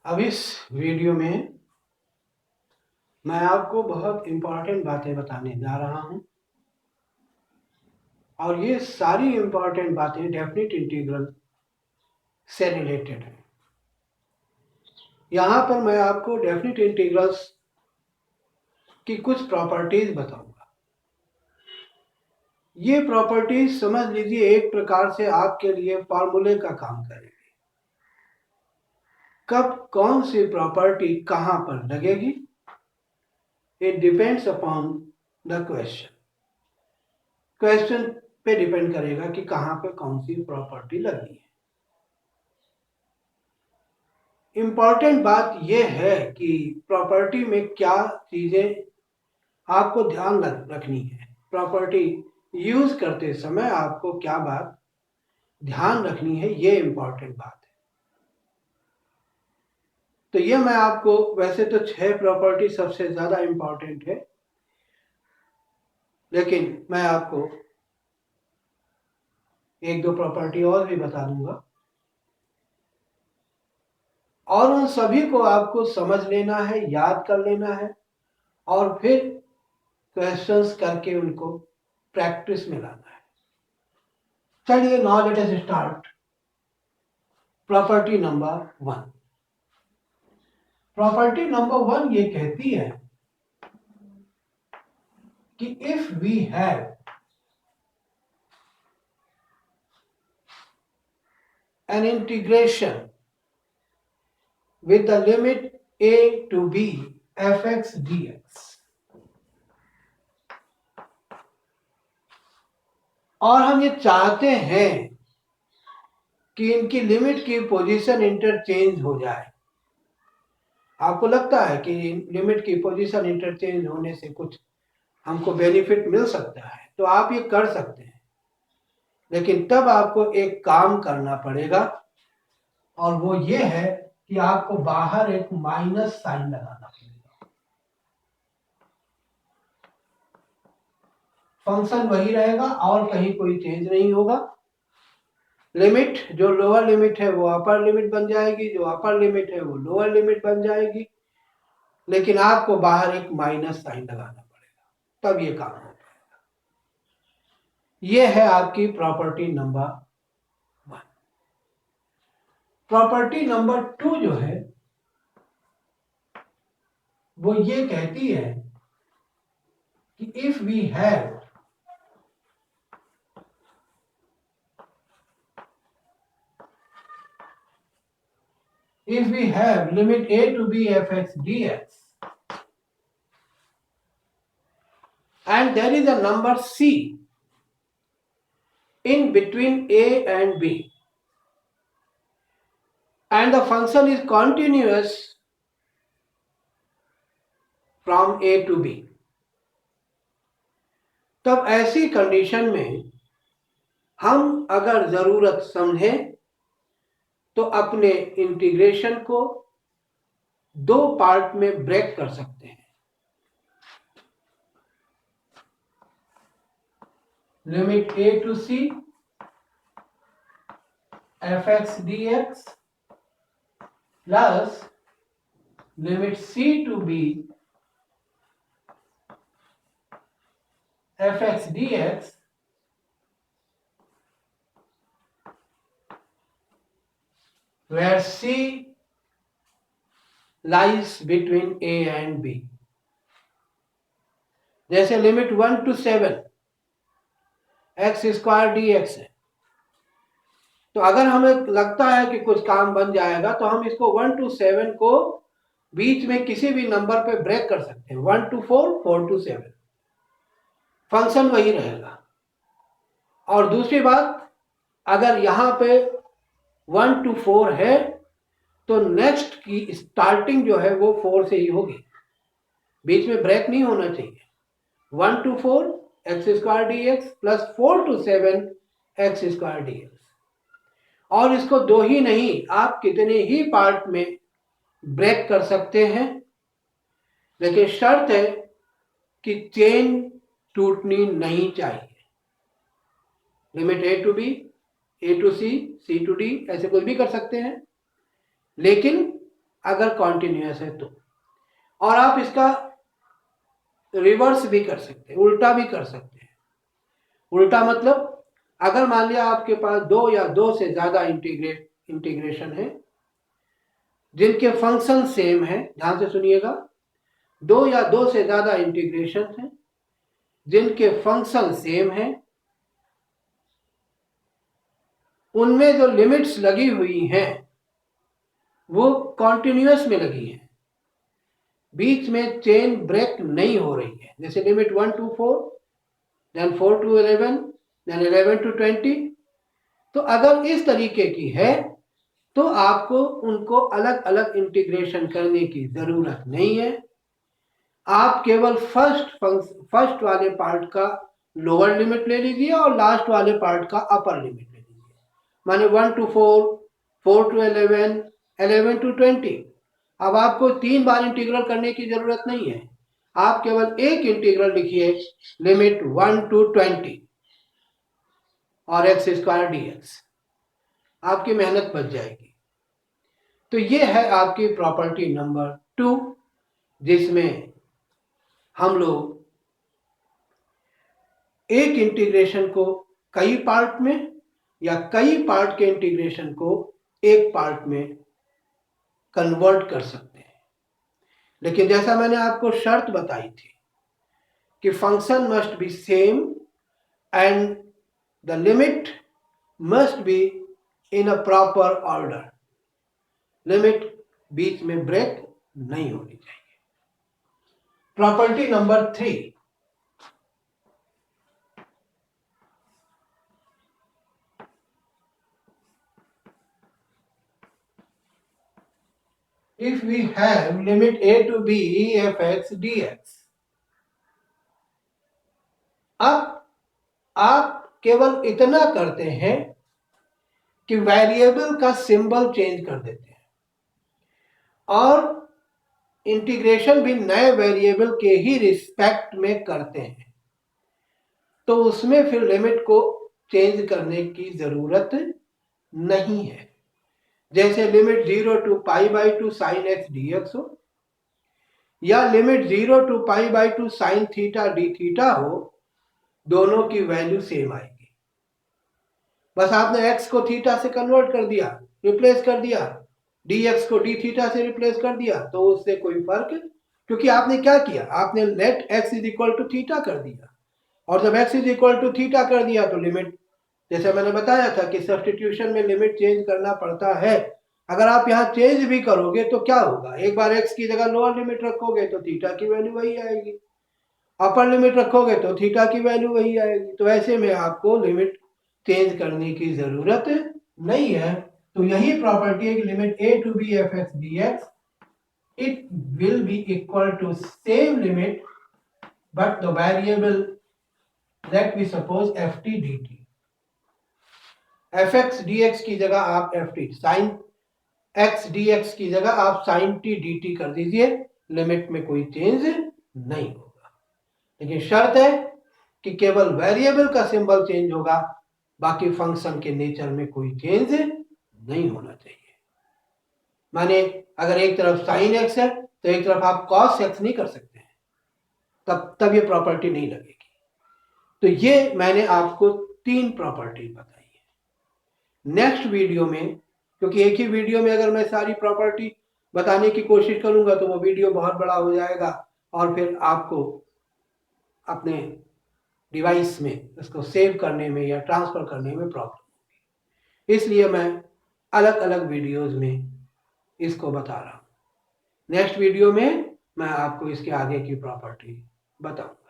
अब इस वीडियो में मैं आपको बहुत इम्पोर्टेंट बातें बताने जा रहा हूं और ये सारी इम्पोर्टेंट बातें डेफिनेट इंटीग्रल से रिलेटेड हैं। यहाँ पर मैं आपको डेफिनेट इंटीग्रल्स की कुछ प्रॉपर्टीज बताऊंगा। ये प्रॉपर्टीज समझ लीजिए एक प्रकार से आपके लिए फॉर्मूले का काम करेगी। कब कौन सी प्रॉपर्टी कहां पर लगेगी, it depends upon the question पे डिपेंड करेगा कि कहां पे कौन सी प्रॉपर्टी लगी है। इंपॉर्टेंट बात यह है कि प्रॉपर्टी में क्या चीजें आपको ध्यान रखनी है। प्रॉपर्टी यूज करते समय आपको क्या बात ध्यान रखनी है, ये इंपॉर्टेंट बात है। तो ये मैं आपको, वैसे तो 6 प्रॉपर्टी सबसे ज्यादा इंपॉर्टेंट है, लेकिन मैं आपको एक दो प्रॉपर्टी और भी बता दूंगा और उन सभी को आपको समझ लेना है, याद कर लेना है और फिर क्वेश्चंस करके उनको प्रैक्टिस में लाना है। चलिए now let us start. Property number 1। Property number 1 ये कहती है कि if we have an integration with the limit a to b fx dx और हम ये चाहते हैं कि इनकी लिमिट की पोजीशन इंटरचेंज हो जाए। आपको लगता है कि लिमिट की पोजीशन इंटरचेंज होने से कुछ हमको बेनिफिट मिल सकता है, तो आप ये कर सकते हैं, लेकिन तब आपको एक काम करना पड़ेगा और वो ये है कि आपको बाहर एक माइनस साइन लगाना पड़ेगा। फंक्शन वही रहेगा और कहीं कोई चेंज नहीं होगा। लिमिट, जो लोअर लिमिट है वो अपर लिमिट बन जाएगी, जो अपर लिमिट है वो लोअर लिमिट बन जाएगी, लेकिन आपको बाहर एक माइनस साइन लगाना पड़ेगा, तब ये काम हो पाएगा। ये है आपकी प्रॉपर्टी नंबर 1। प्रॉपर्टी नंबर 2 जो है वो ये कहती है कि if we have limit a to b fx dx and there is a number c in between a and b and the function is continuous from a to b, तब ऐसी condition में हम अगर जरूरत समझें तो अपने इंटीग्रेशन को 2 पार्ट में ब्रेक कर सकते हैं। Limit a to c fx dx plus limit c to b fx dx where c lies between a and b। जैसे limit 1 to 7 x square dx है, तो अगर हमें लगता है कि कुछ काम बन जाएगा तो हम इसको 1 to 7 को बीच में किसी भी नंबर पे ब्रेक कर सकते हैं। 1 to 4, 4 to 7, फंक्शन वही रहेगा। और दूसरी बात, अगर यहां पे 1 to 4 है तो नेक्स्ट की स्टार्टिंग जो है वो 4 से ही होगी, बीच में ब्रेक नहीं होना चाहिए। 1 to 4 x square dx plus 4 to 7 x square dx। और इसको 2 ही नहीं, आप कितने ही पार्ट में ब्रेक कर सकते हैं, लेकिन शर्त है कि चेन टूटनी नहीं चाहिए। Limit a to b, a to c, c to d, ऐसे कुछ भी कर सकते हैं, लेकिन अगर कॉन्टिन्यूस है तो। और आप इसका रिवर्स भी कर सकते हैं, उल्टा भी कर सकते हैं। उल्टा मतलब अगर मान लिया आपके पास दो या दो से ज्यादा इंटीग्रेशन है जिनके फंक्शन सेम है, ध्यान से सुनिएगा, दो या दो से ज्यादा इंटीग्रेशन है जिनके फंक्शन सेम है, उनमें जो लिमिट्स लगी हुई हैं वो कॉन्टिन्यूस में लगी है, बीच में चेन ब्रेक नहीं हो रही है। जैसे limit 1 to 4, then 4 to 11, then 11 to 20। तो अगर इस तरीके की है तो आपको उनको अलग अलग इंटीग्रेशन करने की जरूरत नहीं है। आप केवल फर्स्ट वाले पार्ट का लोअर लिमिट ले लीजिए और लास्ट वाले पार्ट का अपर लिमिट ले लीजिए। माने 1 to 4, 4 to 11, 11 to 20। अब आपको 3 बार इंटीग्रल करने की जरूरत नहीं है, आप केवल एक इंटीग्रल लिखिए, लिमिट 1 to 20 और एक्स स्क्वायर dx, आपकी मेहनत बच जाएगी। तो ये है आपकी प्रॉपर्टी नंबर 2, जिसमें हम लोग एक इंटीग्रेशन को कई पार्ट में या कई पार्ट के इंटीग्रेशन को एक पार्ट में कन्वर्ट कर सकते हैं। लेकिन जैसा मैंने आपको शर्त बताई थी कि function must be same and the limit must be in a proper order, limit बीच में ब्रेक नहीं होनी चाहिए। Property number 3, if we have limit a to b fx dx, अब आप केवल इतना करते हैं कि वेरिएबल का सिंबल चेंज कर देते हैं और इंटीग्रेशन भी नए वेरिएबल के ही रिस्पेक्ट में करते हैं, तो उसमें फिर लिमिट को चेंज करने की जरूरत नहीं है। जैसे limit 0 to π/2 sin x dx हो या limit 0 to π/2 sin theta d theta हो, दोनों की वैल्यू सेम आएगी। बस आपने x को थीटा से कन्वर्ट कर दिया, रिप्लेस कर दिया, dx को d थीटा से रिप्लेस कर दिया, तो उससे कोई फर्क, क्योंकि आपने क्या किया, आपने let x is equal to theta कर दिया, और जब x is equal to theta कर दिया तो लिमिट, जैसे मैंने बताया था कि सब्स्टिट्यूशन में लिमिट चेंज करना पड़ता है। अगर आप यहाँ चेंज भी करोगे तो क्या होगा, एक बार x की जगह लोअर लिमिट रखोगे तो थीटा की वैल्यू वही आएगी, अपर लिमिट रखोगे तो थीटा की वैल्यू वही आएगी। तो ऐसे में आपको लिमिट चेंज करने की जरूरत नहीं है। तो यही प्रॉपर्टी है कि limit a to b fx dx, it will be equal to same limit but the variable let we suppose ft dt, fx dx की जगह आप ft sin x dx की जगह आप sin t dt कर दीजिए, लिमिट में कोई चेंज नहीं होगा। लेकिन शर्त है कि केवल वेरिएबल का सिंबल चेंज होगा, बाकी फंक्शन के नेचर में कोई चेंज नहीं होना चाहिए। माने अगर एक तरफ sin x है तो एक तरफ आप cos x नहीं कर सकते हैं, तब ये प्रॉपर्टी नहीं लगेगी। तो ये मैंने आपको 3 प्रॉपर्टी बताई है। नेक्स्ट वीडियो में, क्योंकि एक ही वीडियो में अगर मैं सारी प्रॉपर्टी बताने की कोशिश करूंगा तो वो वीडियो बहुत बड़ा हो जाएगा और फिर आपको अपने डिवाइस में उसको सेव करने में या ट्रांसफर करने में प्रॉब्लम होगी। इसलिए मैं अलग अलग वीडियोस में इसको बता रहा हूँ। नेक्स्ट वीडियो में मैं आपको इसके आगे की प्रॉपर्टी बताऊंगा।